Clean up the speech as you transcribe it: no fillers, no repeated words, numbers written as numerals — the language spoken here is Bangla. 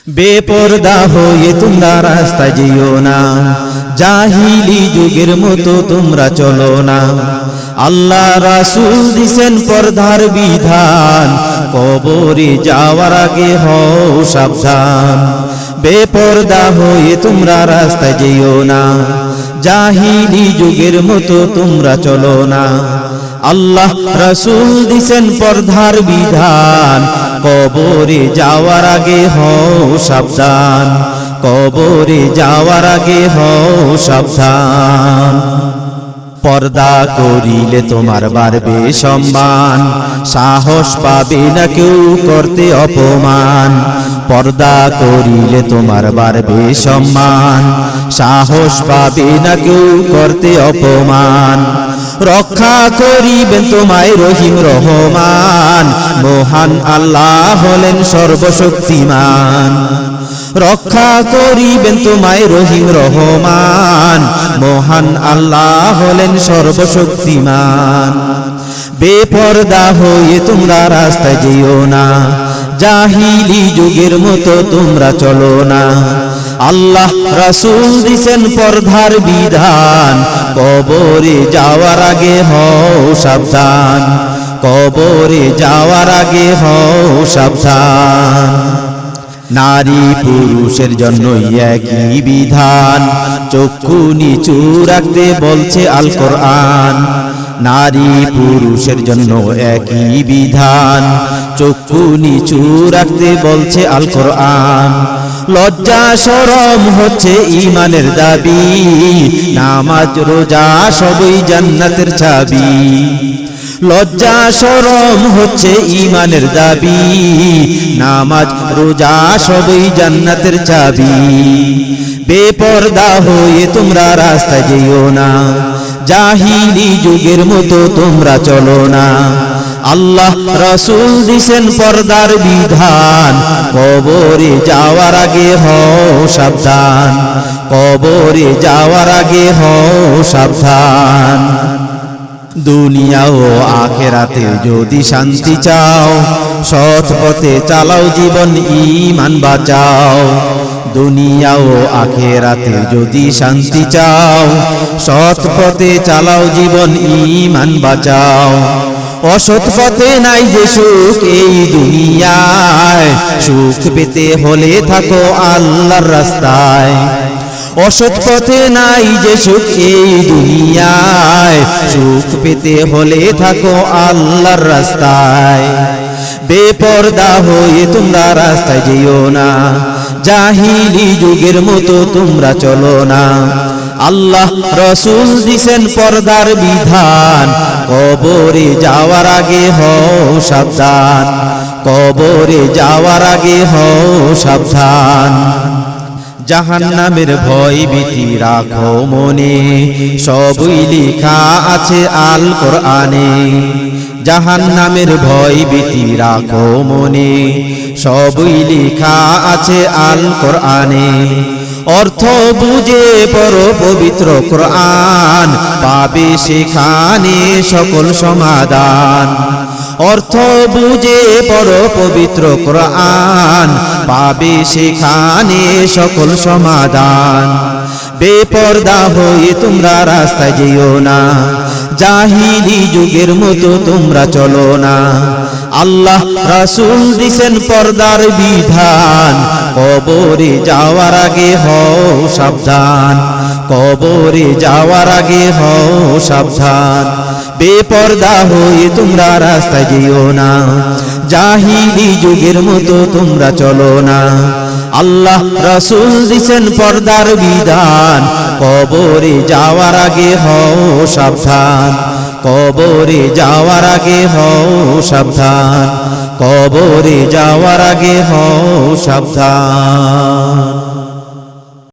বেপরদা হয়ে তোমরা রাস্তায় যেও না, জাহিলি যুগের মতো তোমরা চলো না। আল্লাহ রাসূল দিছেন পর্দার বিধান, কবরে যাওয়ার আগে হও সাবধান। বেপরদা হয়ে তোমরা রাস্তায় যেও না, জাহিলি যুগের মতো তোমরা চলো না। আল্লাহ রাসূল দিছেন পর্দার বিধান, কবরে যাওয়ার আগে হও সাবধান। কবরে যাওয়ার আগে হও সাবধান। পর্দা করিলে তোমার বাড়বে সম্মান, সাহস পাবে না কেউ করতে অপমান। পর্দা করিলে তোমার বাড়বে সম্মান, সাহস পাবে না কেউ করতে অপমান। রক্ষা করিবেন তোমায় রহিম রহমান, মহান আল্লাহ হলেন সর্বশক্তিমান। রক্ষা করিবেন তোমায় রহিম রহমান, মহান আল্লাহ হলেন সর্বশক্তিমান। বেপরদা হয়ে তোমরা রাস্তায় যেও না, জাহিলি যুগের মতো তোমরা চলো না। আল্লাহ রাসূল দিছেন পর্দার বিধান, কবরে যাওয়ার আগে হও সাবধান। কবরে যাওয়ার আগে হও সাবধান। নারী পুরুষের জন্য একই বিধান, চক্ষু নিচু রাখতে বলছে আল কোরআন। নারী পুরুষের জন্য একই বিধান, চক্ষু নিচু রাখতে বলছে আল কোরআন। লজ্জা শরম হচ্ছে ঈমানের দাবি, নামাজ রোজা সবই জান্নাতের চাবি। লজ্জা শরম হচ্ছে ঈমানের দাবি, নামাজ রোজা সবই জান্নাতের চাবি। বেপরদা হয়ে তোমরা রাস্তায় যেও না, জাহিলি যুগের মতো তোমরা চলো না। আল্লাহ রাসূল দিছেন পর্দার বিধান, কবরে যাওয়ার আগে হও সাবধান। কবরে যাওয়ার আগে হও সাবধান। দুনিয়া ও আখিরাতে যদি শান্তি চাও, সৎ পথে চালাও জীবন ঈমান বাঁচাও। দুনিয়া ও আখিরাতে যদি শান্তি চাও, সৎ পথে চালাও জীবন ঈমান বাঁচাও। অসৎ পথে নাই যে সুখ এই দুনিয়ায়, সুখ পেতে হলে থাকো আল্লাহর রাস্তায়। অসৎ পথে নাই যে সুখ এই দুনিয়ায়, সুখ পেতে হলে থাকো আল্লাহর রাস্তায়। বেপরদা হয়ে তোমরা রাস্তায় যেও না, জাহিলি যুগের মতো তোমরা চলো না। আল্লাহ রাসূল দিছেন পর্দার বিধান, কবরে যাওয়ার আগে হও সাবধান। কবরে যাওয়ার আগে হও সাবধান। জাহান্নামের ভয় ভীতি রাখো মনে, সবই লেখা আছে আল কোরআনে। জাহান্নামের ভয় ভীতি রাখো মনে, সবই লেখা আছে আল কোরআনে। অর্থ বুঝে পড়ো পবিত্র কোরআন, পাবে সেখানে সকল সমাধান। অর্থ বুঝে পড়ো পবিত্র কোরআন, পাবে সেখানে সকল সমাধান। বেপরদা হয়ে তোমরা রাস্তায় যেও না, জাহিলি যুগের মতো তোমরা চলো না। আল্লাহ রাসূল দিছেন পর্দার বিধান, কবরে যাওয়ার আগে হও সাবধান। কবরে যাওয়ার আগে হও সাবধান। বেপরদা হয়ে তোমরা রাস্তায় যেও না, জাহিলি যুগের মতো তোমরা চলো না। আল্লাহ রাসূল দিছেন পর্দার বিধান, কবরে যাওয়ার আগে হও সাবধান। কবরে যাওয়ার আগে হও সাবধান। কবরে যাওয়ার আগে হও সাবধান।